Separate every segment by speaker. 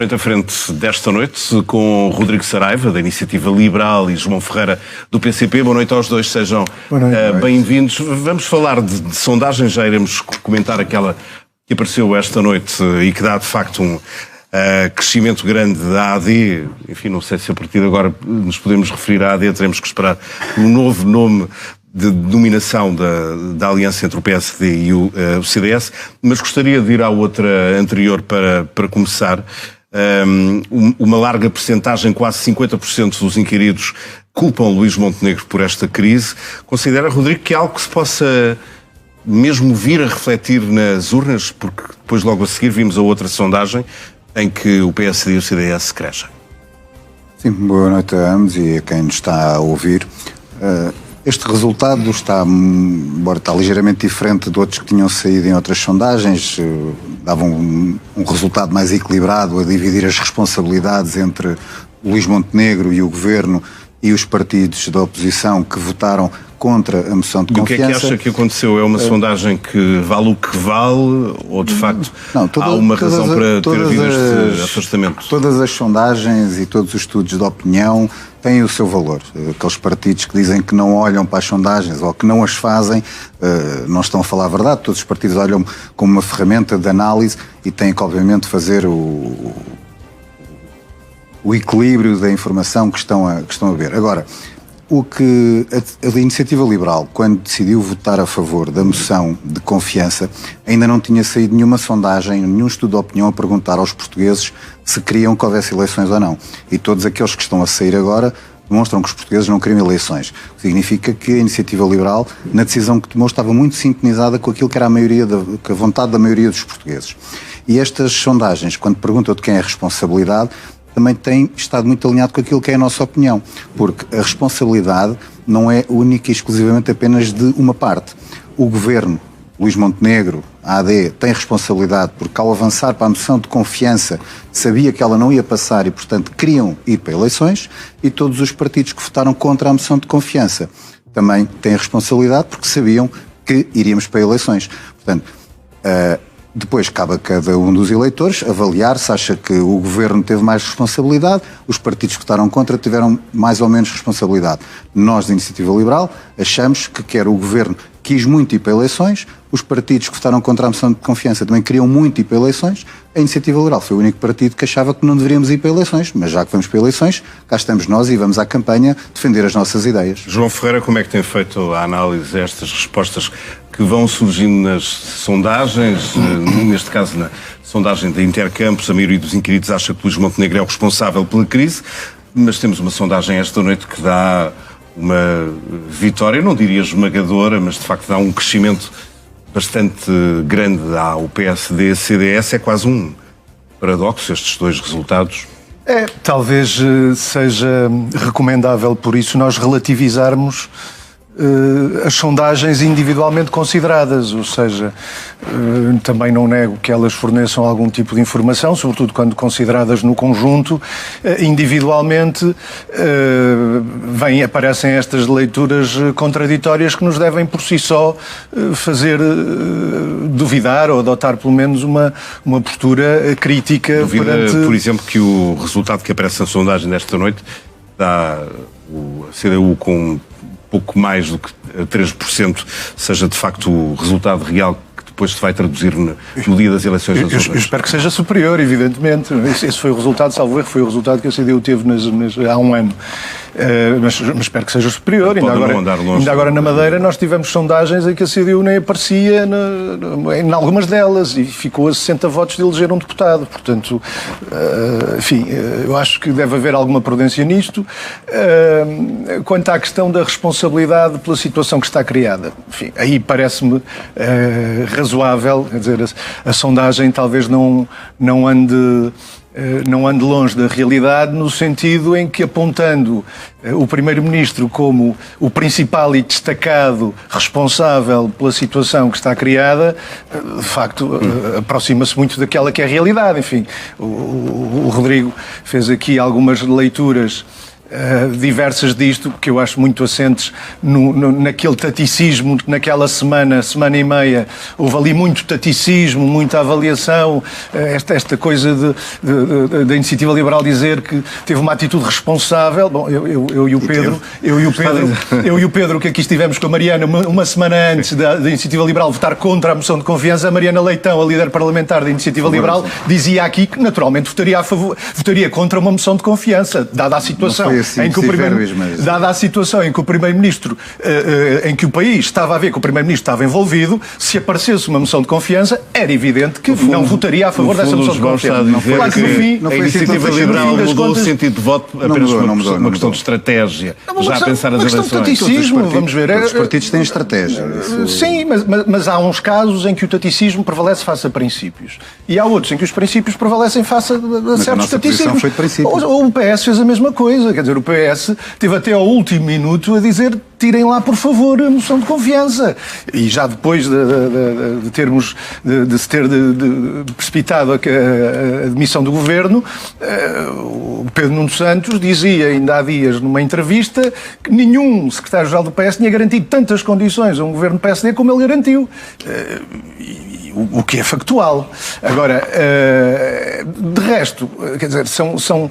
Speaker 1: Frente a frente desta noite com Rodrigo Saraiva, da Iniciativa Liberal, e João Ferreira, do PCP. Boa noite aos dois, sejam bem-vindos. Vamos falar de sondagens, já iremos comentar aquela que apareceu esta noite e que dá, de facto, um crescimento grande da AD. Enfim, não sei se a partir de agora nos podemos referir à AD, teremos que esperar um novo nome de dominação da aliança entre o PSD e o CDS, mas gostaria de ir à outra anterior para começar. Uma larga percentagem, quase 50% dos inquiridos, culpam Luís Montenegro por esta crise. Considera, Rodrigo, que é algo que se possa mesmo vir a refletir nas urnas? Porque depois, logo a seguir, vimos a outra sondagem em que o PSD e o CDS crescem.
Speaker 2: Sim, boa noite a ambos e a quem nos está a ouvir. Este resultado embora está ligeiramente diferente de outros que tinham saído em outras sondagens, davam um resultado mais equilibrado, a dividir as responsabilidades entre Luís Montenegro e o Governo e os partidos da oposição que votaram contra a moção de confiança.
Speaker 1: E o que é que acha que aconteceu? É uma sondagem que vale o que vale ou, de facto, há uma razão para ter havido este afastamento?
Speaker 2: Todas as sondagens e todos os estudos de opinião têm o seu valor. Aqueles partidos que dizem que não olham para as sondagens ou que não as fazem, não estão a falar a verdade. Todos os partidos olham como uma ferramenta de análise e têm que, obviamente, fazer o equilíbrio da informação que estão a ver. Agora, o que a Iniciativa Liberal, quando decidiu votar a favor da moção de confiança, ainda não tinha saído nenhuma sondagem, nenhum estudo de opinião a perguntar aos portugueses se queriam que houvesse eleições ou não. E todos aqueles que estão a sair agora demonstram que os portugueses não queriam eleições. O que significa que a Iniciativa Liberal, na decisão que tomou, estava muito sintonizada com aquilo que era a vontade da maioria dos portugueses. E estas sondagens, quando perguntam de quem é a responsabilidade, também tem estado muito alinhado com aquilo que é a nossa opinião, porque a responsabilidade não é única e exclusivamente apenas de uma parte. O Governo, Luís Montenegro, a AD, tem responsabilidade porque, ao avançar para a moção de confiança, sabia que ela não ia passar e, portanto, queriam ir para eleições, e todos os partidos que votaram contra a moção de confiança também têm responsabilidade porque sabiam que iríamos para eleições. Portanto, depois cabe a cada um dos eleitores avaliar se acha que o Governo teve mais responsabilidade, os partidos que votaram contra tiveram mais ou menos responsabilidade. Nós, da Iniciativa Liberal, achamos que quer o Governo quis muito ir para eleições, os partidos que votaram contra a moção de confiança também queriam muito ir para eleições, a Iniciativa Liberal foi o único partido que achava que não deveríamos ir para eleições, mas já que vamos para eleições, cá estamos nós e vamos à campanha defender as nossas ideias.
Speaker 1: João Ferreira, como é que tem feito a análise a estas respostas que vão surgindo nas sondagens? Neste caso, na sondagem da Intercampos, a maioria dos inquiridos acha que Luís Montenegro é o responsável pela crise, mas temos uma sondagem esta noite que dá uma vitória, não diria esmagadora, mas de facto dá um crescimento bastante grande ao PSD e CDS. É quase um paradoxo estes dois resultados.
Speaker 3: Talvez seja recomendável por isso nós relativizarmos as sondagens individualmente consideradas, ou seja, também não nego que elas forneçam algum tipo de informação, sobretudo quando consideradas no conjunto. Individualmente aparecem estas leituras contraditórias que nos devem por si só fazer duvidar ou adotar pelo menos uma postura crítica.
Speaker 1: Duvida, por exemplo, que o resultado que aparece na sondagem desta noite dá a CDU com pouco mais do que 3%, seja de facto o resultado real que depois se vai traduzir no dia das eleições.
Speaker 3: Eu espero que seja superior, evidentemente. Esse foi o resultado, salvo erro, foi o resultado que a CDU teve há um ano. Mas espero que seja superior. Ainda agora na Madeira nós tivemos sondagens em que a CDU nem aparecia em algumas delas e ficou a 60 votos de eleger um deputado. Portanto, enfim, eu acho que deve haver alguma prudência nisto. Quanto à questão da responsabilidade pela situação que está criada, enfim, aí parece-me razoável, quer dizer, a sondagem talvez não ande longe da realidade, no sentido em que, apontando o Primeiro-Ministro como o principal e destacado responsável pela situação que está criada, de facto aproxima-se muito daquela que é a realidade. Enfim, o Rodrigo fez aqui algumas leituras diversas disto, que eu acho muito assentes naquele taticismo, naquela semana e meia, houve ali muito taticismo, muita avaliação, esta coisa da Iniciativa Liberal dizer que teve uma atitude responsável. Bom, eu e o Pedro, que aqui estivemos com a Mariana uma semana antes da Iniciativa Liberal votar contra a moção de confiança, a Mariana Leitão, a líder parlamentar da Iniciativa Liberal, dizia aqui que naturalmente votaria contra uma moção de confiança, dada a situação
Speaker 2: assim,
Speaker 3: em que o Primeiro-Ministro, em que o país estava a ver que o Primeiro-Ministro estava envolvido, se aparecesse uma moção de confiança, era evidente que não votaria a favor dessa moção de confiança.
Speaker 1: Claro que no fim, a Iniciativa Liberal mudou o sentido de voto apenas uma questão de estratégia, já a pensar as eleições.
Speaker 3: Vamos ver.
Speaker 2: Os partidos têm estratégia.
Speaker 3: Sim, mas há uns casos em que o taticismo prevalece face a princípios. E há outros em que os princípios prevalecem face a certos taticismos. Ou o PS fez a mesma coisa. Quer dizer, o PS teve até ao último minuto a dizer: tirem lá, por favor, a moção de confiança. E já depois de se ter precipitado a demissão do governo, o Pedro Nuno Santos dizia ainda há dias numa entrevista que nenhum secretário-geral do PS tinha garantido tantas condições a um governo PSD como ele garantiu. O que é factual. Agora, de resto, quer dizer, são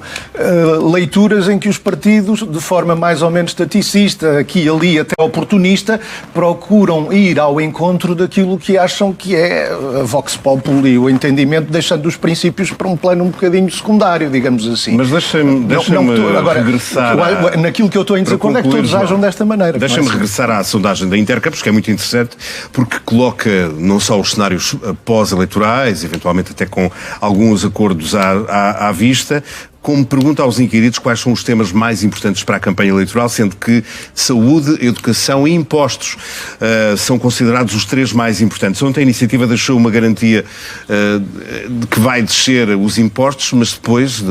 Speaker 3: leituras em que os partidos, de forma mais ou menos taticista, aqui e ali até oportunista, procuram ir ao encontro daquilo que acham que é a vox populi, o entendimento, deixando os princípios para um plano um bocadinho secundário, digamos assim.
Speaker 1: Mas deixa-me regressar...
Speaker 3: Naquilo que eu estou em desacordo é que todos ajam desta maneira.
Speaker 1: Deixa-me regressar à sondagem da Intercampos, que é muito interessante, porque coloca não só os cenários pós-eleitorais, eventualmente até com alguns acordos à vista, como pergunta aos inquiridos quais são os temas mais importantes para a campanha eleitoral, sendo que saúde, educação e impostos são considerados os três mais importantes. Ontem a iniciativa deixou uma garantia de que vai descer os impostos, mas depois,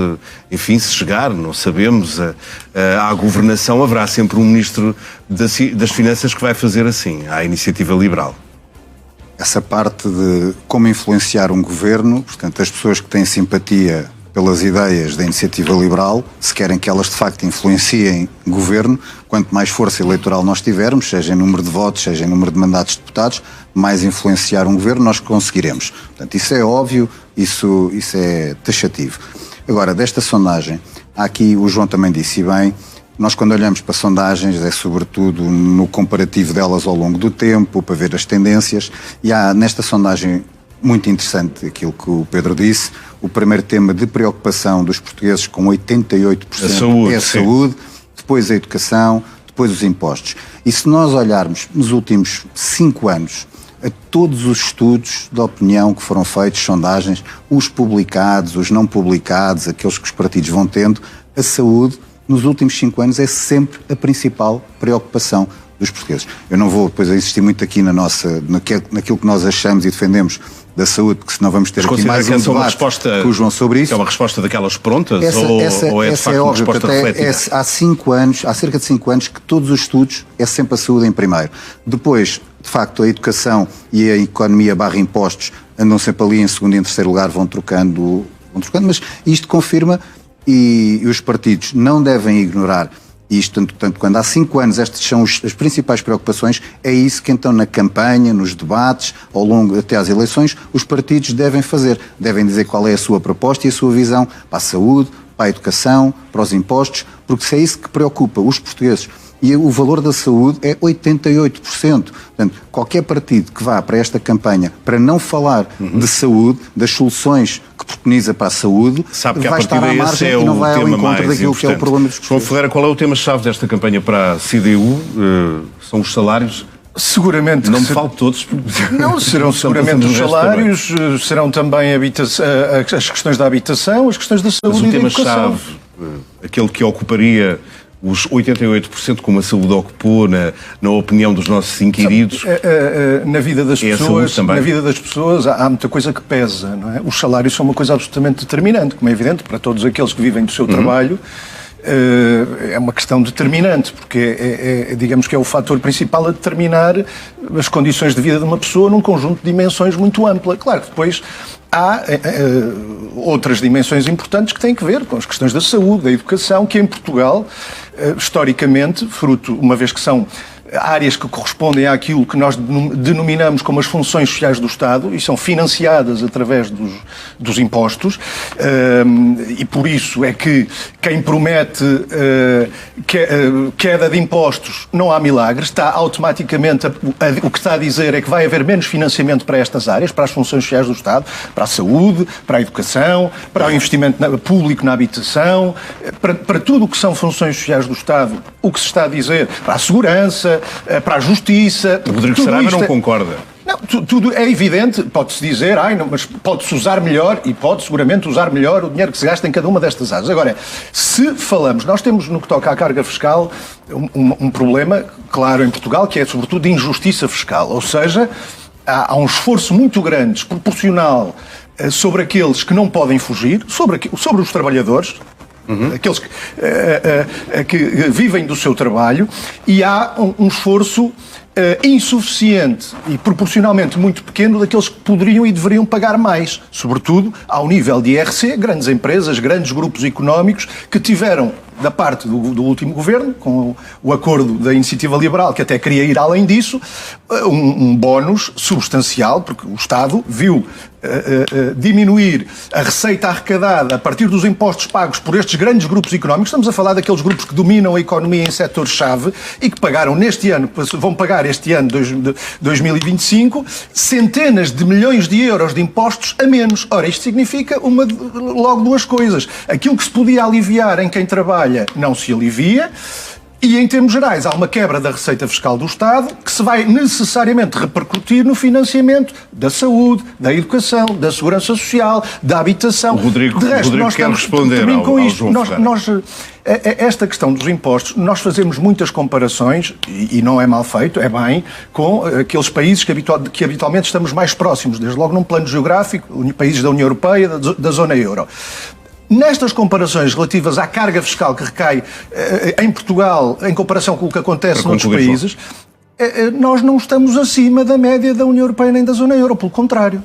Speaker 1: enfim, se chegar, não sabemos, à governação, haverá sempre um ministro das Finanças que vai fazer assim, à iniciativa liberal.
Speaker 2: Essa parte de como influenciar um governo, portanto, as pessoas que têm simpatia pelas ideias da Iniciativa Liberal, se querem que elas de facto influenciem o governo, quanto mais força eleitoral nós tivermos, seja em número de votos, seja em número de mandatos de deputados, mais influenciar um governo nós conseguiremos. Portanto, isso é óbvio, isso é taxativo. Agora, desta sondagem, há aqui, o João também disse bem, nós quando olhamos para sondagens é sobretudo no comparativo delas ao longo do tempo, para ver as tendências, e há nesta sondagem muito interessante aquilo que o Pedro disse, o primeiro tema de preocupação dos portugueses com 88% é a saúde, depois a educação, depois os impostos. E se nós olharmos nos últimos 5 anos a todos os estudos de opinião que foram feitos, sondagens, os publicados, os não publicados, aqueles que os partidos vão tendo, a saúde nos últimos 5 anos é sempre a principal preocupação dos portugueses. Eu não vou depois insistir muito aqui naquilo que nós achamos e defendemos da saúde, porque senão vamos ter aqui mais um debate com o João sobre isso.
Speaker 1: É uma resposta daquelas prontas ou é de facto uma resposta refletida?
Speaker 2: Há cerca de 5 anos que todos os estudos é sempre a saúde em primeiro. Depois, de facto, a educação e a economia / impostos andam sempre ali em segundo e em terceiro lugar, vão trocando, mas isto confirma e os partidos não devem ignorar isto, tanto quando há 5 anos estas são as principais preocupações, é isso que então na campanha, nos debates, ao longo até às eleições, os partidos devem fazer. Devem dizer qual é a sua proposta e a sua visão para a saúde, para a educação, para os impostos, porque se é isso que preocupa os portugueses. E o valor da saúde é 88%. Portanto, qualquer partido que vá para esta campanha para não falar de saúde, das soluções que preconiza para a saúde,
Speaker 1: sabe que
Speaker 2: vai estar à margem e não vai ao encontro daquilo que é o problema dos portugueses.
Speaker 1: João Ferreira, qual é o tema-chave desta campanha para a CDU? São os salários?
Speaker 3: Seguramente.
Speaker 1: Não me falo todos.
Speaker 3: Não, serão seguramente os salários, serão também as questões da habitação, as questões da saúde e da educação.
Speaker 1: Mas o tema-chave, aquele que ocuparia os 88% como a saúde ocupou na opinião dos nossos inquiridos.
Speaker 3: Na vida das pessoas, há muita coisa que pesa, não é? Os salários são uma coisa absolutamente determinante, como é evidente, para todos aqueles que vivem do seu trabalho. é uma questão determinante, porque digamos que é o fator principal a determinar as condições de vida de uma pessoa num conjunto de dimensões muito ampla. Claro que depois há outras dimensões importantes que têm que ver com as questões da saúde, da educação, que em Portugal, historicamente, fruto, uma vez que são áreas que correspondem àquilo que nós denominamos como as funções sociais do Estado e são financiadas através dos impostos, e por isso é que quem promete queda de impostos não há milagres, está automaticamente o que está a dizer é que vai haver menos financiamento para estas áreas, para as funções sociais do Estado, para a saúde, para a educação, para o investimento público na habitação, para tudo o que são funções sociais do Estado, o que se está a dizer, para a segurança, para a justiça.
Speaker 1: O Rodrigo Saraiva não concorda.
Speaker 3: Não, tudo é evidente, pode-se dizer, mas pode-se usar melhor e pode seguramente usar melhor o dinheiro que se gasta em cada uma destas áreas. Agora, se falamos, nós temos no que toca à carga fiscal um problema, claro, em Portugal, que é sobretudo de injustiça fiscal, ou seja, há um esforço muito grande, desproporcional, sobre aqueles que não podem fugir, sobre os trabalhadores, aqueles que vivem do seu trabalho, e há um esforço insuficiente e proporcionalmente muito pequeno daqueles que poderiam e deveriam pagar mais, sobretudo ao nível de IRC, grandes empresas, grandes grupos económicos que tiveram, da parte do último governo, com o acordo da Iniciativa Liberal, que até queria ir além disso, um bónus substancial, porque o Estado viu diminuir a receita arrecadada a partir dos impostos pagos por estes grandes grupos económicos. Estamos a falar daqueles grupos que dominam a economia em setores-chave e que pagaram vão pagar este ano de 2025 centenas de milhões de euros de impostos a menos. Ora, isto significa logo duas coisas. Aquilo que se podia aliviar em quem trabalha não se alivia. E, em termos gerais, há uma quebra da receita fiscal do Estado que se vai necessariamente repercutir no financiamento da saúde, da educação, da segurança social, da habitação.
Speaker 1: O Rodrigo quer responder ao João Ferreira.
Speaker 3: Esta questão dos impostos, nós fazemos muitas comparações, e não é mal feito, é bem, com aqueles países que habitualmente estamos mais próximos, desde logo num plano geográfico, países da União Europeia, da zona euro. Nestas comparações relativas à carga fiscal que recai em Portugal, em comparação com o que acontece noutros países, nós não estamos acima da média da União Europeia nem da zona euro, pelo contrário.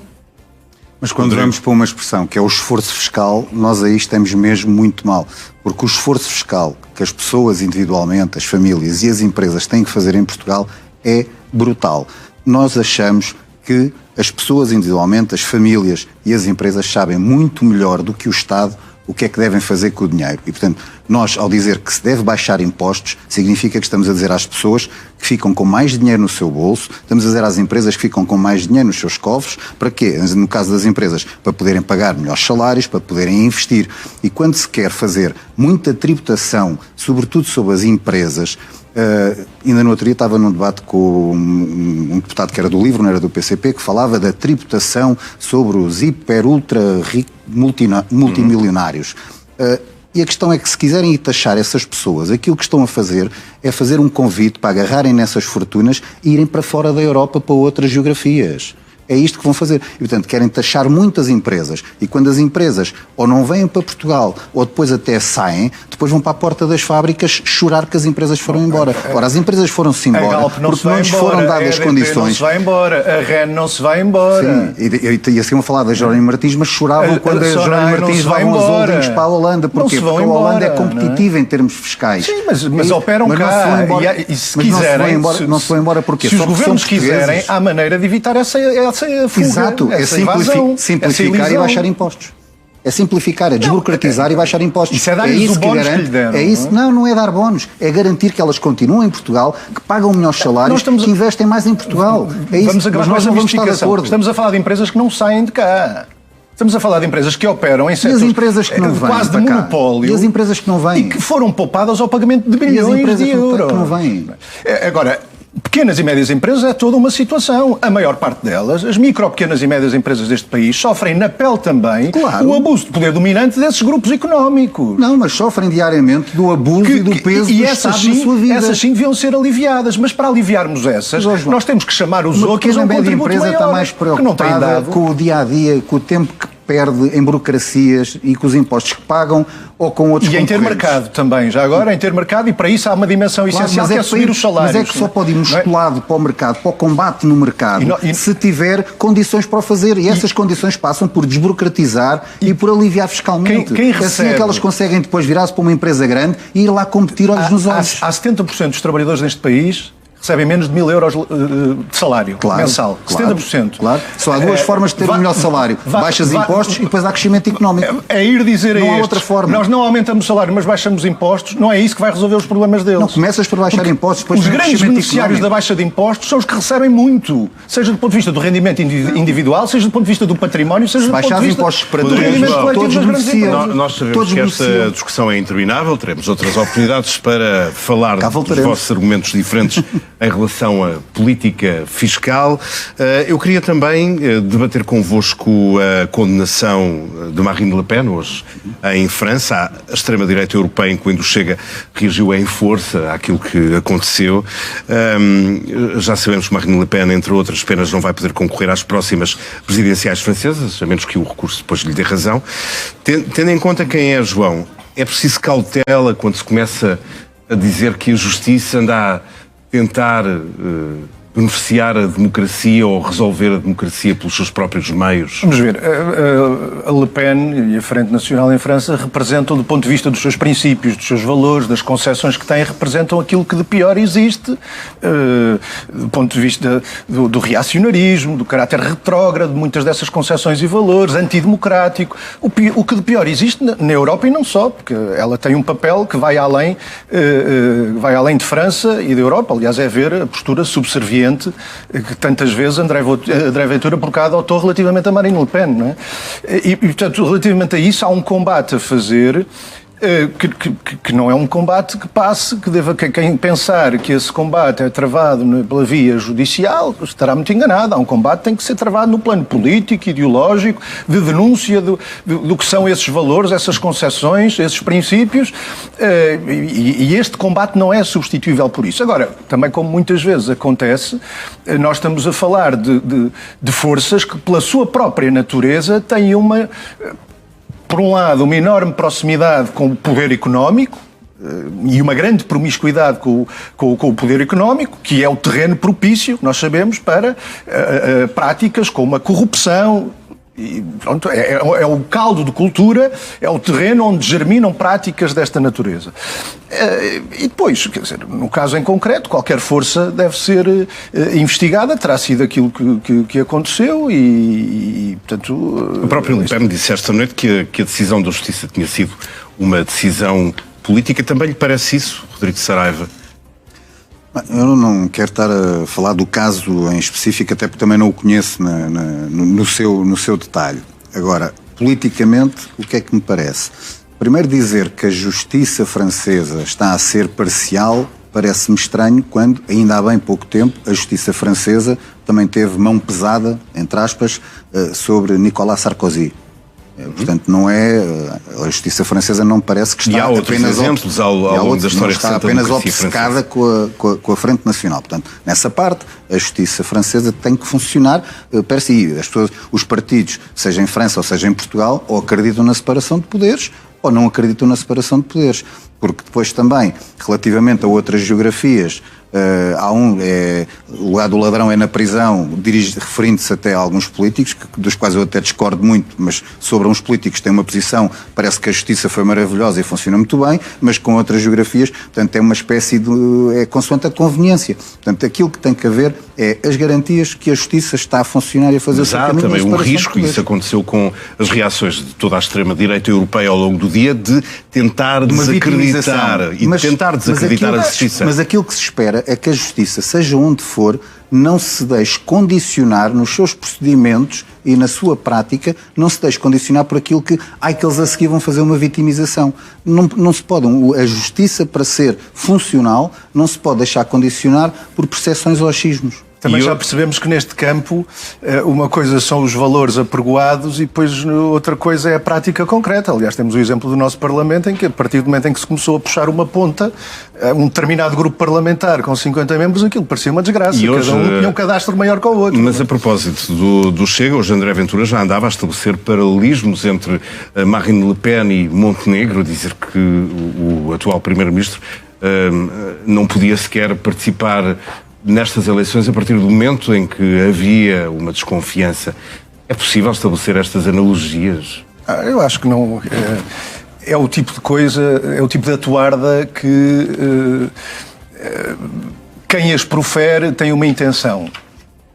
Speaker 2: Mas quando vamos para uma expressão que é o esforço fiscal, nós aí estamos mesmo muito mal. Porque o esforço fiscal que as pessoas individualmente, as famílias e as empresas têm que fazer em Portugal é brutal. Nós achamos que as pessoas individualmente, as famílias e as empresas sabem muito melhor do que o Estado o que é que devem fazer com o dinheiro. E, portanto, nós, ao dizer que se deve baixar impostos, significa que estamos a dizer às pessoas que ficam com mais dinheiro no seu bolso, estamos a dizer às empresas que ficam com mais dinheiro nos seus cofres, para quê? No caso das empresas, para poderem pagar melhores salários, para poderem investir. E quando se quer fazer muita tributação, sobretudo sobre as empresas, ainda no outro dia estava num debate com um deputado que era do LIVRE, não era do PCP, que falava da tributação sobre os ultra ricos multimilionários. E a questão é que se quiserem ir taxar essas pessoas, aquilo que estão a fazer é fazer um convite para agarrarem nessas fortunas e irem para fora da Europa para outras geografias. É isto que vão fazer. E, portanto, querem taxar muitas empresas. E quando as empresas ou não vêm para Portugal ou depois até saem, depois vão para a porta das fábricas chorar que as empresas foram embora. Ora, as empresas foram-se embora porque não lhes foram dadas condições.
Speaker 3: Não se vai embora, a REN não se vai embora.
Speaker 2: Sim, e assim vão falar da Jerónimo Martins, mas choravam quando a Jerónimo Martins levavam os holdings para a Holanda. Porquê? Porque a Holanda é competitiva em termos fiscais.
Speaker 3: Sim, mas operam cá. E se quiserem...
Speaker 2: Não se vão embora porquê?
Speaker 3: Se os governos quiserem, há maneira de evitar essa fuga,
Speaker 2: exato, é simplificar e baixar impostos. É simplificar, é desburocratizar e baixar impostos.
Speaker 3: Isso é dar isso o bónus que lhe deram.
Speaker 2: É isso, não é dar bónus, é garantir que elas continuem em Portugal, que pagam melhores salários, que investem mais em Portugal. É isso, mas nós não vamos estar de acordo.
Speaker 3: Estamos a falar de empresas que não saem de cá. Estamos a falar de empresas que operam em setores quase de monopólio.
Speaker 2: E as empresas que não vêm.
Speaker 3: E que foram poupadas ao pagamento de bilhões de euros.
Speaker 2: Que não vêm.
Speaker 3: Agora, pequenas e médias empresas é toda uma situação. A maior parte delas, as micro, pequenas e médias empresas deste país, sofrem na pele também o abuso de poder dominante desses grupos económicos.
Speaker 2: Não, mas sofrem diariamente do abuso e do peso do Estado na sua vida.
Speaker 3: Essas sim deviam ser aliviadas, mas para aliviarmos essas, nós temos que chamar os outros a um contributo maior.
Speaker 2: Uma pequena média empresa está mais preocupada com o dia-a-dia, com o tempo que perde em burocracias e com os impostos que pagam ou com outros
Speaker 3: E em ter mercado também, já agora, em ter mercado, e para isso há uma dimensão essencial, que é subir os salários.
Speaker 2: Mas é que só pode ir musculado para o mercado, para o combate no mercado, se tiver condições para o fazer. E essas condições passam por desburocratizar e por aliviar fiscalmente.
Speaker 3: Quem recebe...
Speaker 2: Assim é que elas conseguem depois virar-se para uma empresa grande e ir lá competir olhos nos olhos.
Speaker 3: Há 70% dos trabalhadores neste país recebem menos de 1.000 euros de salário mensal. 70%.
Speaker 2: Claro. Só há duas formas de ter um melhor salário. Baixas impostos e depois há crescimento económico.
Speaker 3: É ir dizer
Speaker 2: não há outra forma.
Speaker 3: Nós não aumentamos o salário, mas baixamos impostos. Não é isso que vai resolver os problemas deles.
Speaker 2: Não, começas por baixar impostos, depois
Speaker 3: os grandes beneficiários da baixa de impostos são os que recebem muito. Seja do ponto de vista do rendimento individual, seja do ponto de vista do património, seja do ponto de vista do rendimento coletivo das grandes empresas.
Speaker 1: Nós sabemos que esta discussão é interminável. Teremos outras oportunidades para falar dos vossos argumentos diferentes em relação a política fiscal. Eu queria também debater convosco a condenação de Marine Le Pen hoje em França. A extrema-direita europeia, incluindo o Chega, reagiu em força àquilo que aconteceu. Já sabemos que Marine Le Pen, entre outras penas, não vai poder concorrer às próximas presidenciais francesas, a menos que o recurso depois lhe dê razão. Tendo em conta quem é João, é preciso cautela quando se começa a dizer que a justiça anda a tentar beneficiar a democracia ou resolver a democracia pelos seus próprios meios?
Speaker 3: Vamos ver, a Le Pen e a Frente Nacional em França representam, do ponto de vista dos seus princípios, dos seus valores, das concessões que têm, representam aquilo que de pior existe, do ponto de vista do reacionarismo, do caráter retrógrado, de muitas dessas concessões e valores, antidemocrático. O que de pior existe na Europa e não só, porque ela tem um papel que vai além de França e da Europa. Aliás, é ver a postura subserviente que tantas vezes André Ventura por cá adotou relativamente a Marine Le Pen, não é? E, portanto, relativamente a isso, há um combate a fazer que não é um combate que passe, quem pensar que esse combate é travado pela via judicial estará muito enganado. Há um combate que tem que ser travado no plano político, ideológico, de denúncia do que são esses valores, essas concessões, esses princípios, e este combate não é substituível por isso. Agora, também como muitas vezes acontece, nós estamos a falar de forças que, pela sua própria natureza, têm por um lado, uma enorme proximidade com o poder económico e uma grande promiscuidade com o poder económico, que é o terreno propício, nós sabemos, para práticas como a corrupção. E, pronto, é o caldo de cultura, é o terreno onde germinam práticas desta natureza. E depois, quer dizer, no caso em concreto, qualquer força deve ser investigada, terá sido aquilo que aconteceu e portanto...
Speaker 1: O próprio Le Pen disse esta noite que a decisão da Justiça tinha sido uma decisão política. Também lhe parece isso, Rodrigo Saraiva?
Speaker 2: Eu não quero estar a falar do caso em específico, até porque também não o conheço no seu detalhe. Agora, politicamente, o que é que me parece? Primeiro, dizer que a justiça francesa está a ser parcial parece-me estranho quando, ainda há bem pouco tempo, a justiça francesa também teve mão pesada, entre aspas, sobre Nicolas Sarkozy. Portanto, não é... A justiça francesa não parece que está apenas...
Speaker 1: exemplos ao longo da história
Speaker 2: está apenas obcecada com a Frente Nacional. Portanto, nessa parte, a justiça francesa tem que funcionar per si. Os partidos, seja em França ou seja em Portugal, ou acreditam na separação de poderes ou não acreditam na separação de poderes. Porque depois também, relativamente a outras geografias, há o lugar do ladrão é na prisão, referindo-se até a alguns políticos, dos quais eu até discordo muito, mas sobre uns políticos tem uma posição, parece que a justiça foi maravilhosa e funciona muito bem, mas com outras geografias, portanto é uma espécie é consoante a conveniência. Portanto, aquilo que tem que haver é as garantias que a justiça está a funcionar e a fazer o seu caminho.
Speaker 1: Mas há também um risco, e isso aconteceu com as reações de toda a extrema-direita europeia ao longo do dia, de tentar desacreditar a justiça.
Speaker 2: Mas aquilo que se espera é que a justiça, seja onde for, não se deixe condicionar nos seus procedimentos e na sua prática, não se deixe condicionar por aquilo que eles a seguir vão fazer uma vitimização. Não se pode, a justiça, para ser funcional, não se pode deixar condicionar por percepções ou achismos.
Speaker 3: Também já percebemos que neste campo uma coisa são os valores apregoados e depois outra coisa é a prática concreta. Aliás, temos o exemplo do nosso Parlamento em que, a partir do momento em que se começou a puxar uma ponta, um determinado grupo parlamentar com 50 membros, aquilo parecia uma desgraça. E hoje, cada um tinha um cadastro maior que o outro.
Speaker 1: Mas a propósito do Chega, hoje André Ventura já andava a estabelecer paralelismos entre Marine Le Pen e Montenegro, dizer que o atual Primeiro-Ministro não podia sequer participar nestas eleições a partir do momento em que havia uma desconfiança. É possível estabelecer estas analogias?
Speaker 3: Eu acho que não. É o tipo de coisa, é o tipo de atuarda que quem as profere tem uma intenção,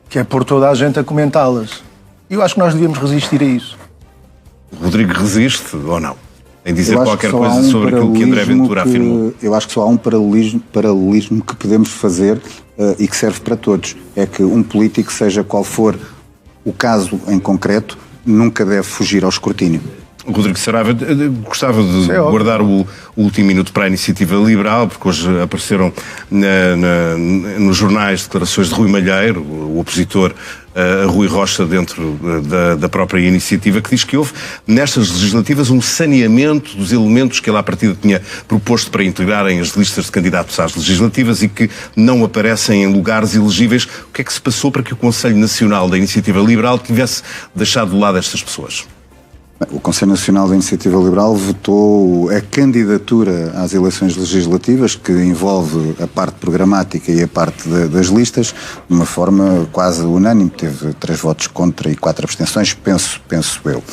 Speaker 3: que é pôr toda a gente a comentá-las. Eu acho que nós devíamos resistir a isso.
Speaker 1: O Rodrigo resiste ou não? Em dizer qualquer coisa sobre aquilo que André Ventura afirmou?
Speaker 2: Eu acho que só há um paralelismo que podemos fazer e que serve para todos. É que um político, seja qual for o caso em concreto, nunca deve fugir ao escrutínio.
Speaker 1: Rodrigo Saraiva, gostava de guardar o último minuto para a Iniciativa Liberal, porque hoje apareceram nos jornais declarações de Rui Malheiro, o opositor a Rui Rocha dentro da própria iniciativa, que diz que houve nestas legislativas um saneamento dos elementos que ele à partida tinha proposto para integrarem as listas de candidatos às legislativas e que não aparecem em lugares elegíveis. O que é que se passou para que o Conselho Nacional da Iniciativa Liberal tivesse deixado de lado estas pessoas?
Speaker 2: O Conselho Nacional da Iniciativa Liberal votou a candidatura às eleições legislativas, que envolve a parte programática e a parte das listas, de uma forma quase unânime. Teve 3 votos contra e 4 abstenções, penso eu.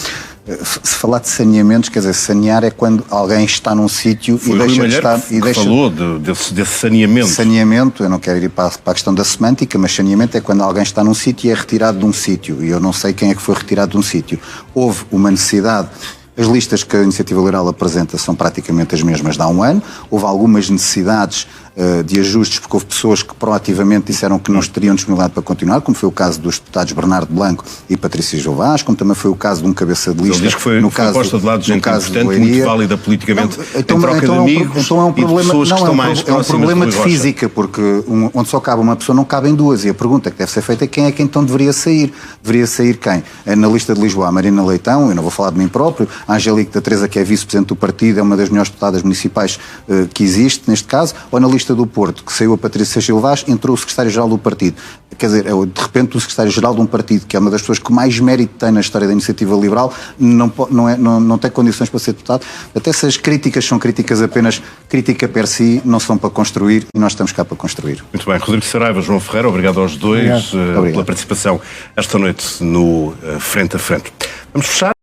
Speaker 2: Se falar de saneamentos, quer dizer, sanear é quando alguém está num sítio e deixa de estar...
Speaker 1: falou desse saneamento.
Speaker 2: Saneamento, eu não quero ir para a questão da semântica, mas saneamento é quando alguém está num sítio e é retirado de um sítio. E eu não sei quem é que foi retirado de um sítio. Houve uma necessidade... As listas que a Iniciativa Liberal apresenta são praticamente as mesmas de há um ano. Houve algumas necessidades de ajustes, porque houve pessoas que proativamente disseram que não teriam disponibilidade para continuar, como foi o caso dos deputados Bernardo Blanco e Patrícia Gil Vaz, como também foi o caso de um cabeça de lista.
Speaker 1: Ele diz que foi posta de lado gente importante, muito válida politicamente, em troca de amigos e de pessoas que estão mais próximas.
Speaker 2: É um problema de física, porque onde só cabe uma pessoa não cabem duas, e a pergunta que deve ser feita é quem é que então deveria sair. Deveria sair quem? Na lista de Lisboa, a Marina Leitão, eu não vou falar de mim próprio, a Angélica da Teresa, que é vice-presidente do partido, é uma das melhores deputadas municipais que existe, neste caso, ou na lista do Porto, que saiu a Patrícia Gil Vaz, entrou o secretário-geral do partido. Quer dizer, de repente o secretário-geral de um partido, que é uma das pessoas que mais mérito tem na história da Iniciativa Liberal, não tem condições para ser deputado. Até se as críticas são críticas apenas crítica per si, não são para construir, e nós estamos cá para construir.
Speaker 1: Muito bem. Rodrigo Saraiva, João Ferreira, obrigado aos dois pela participação esta noite no Frente a Frente. Vamos fechar.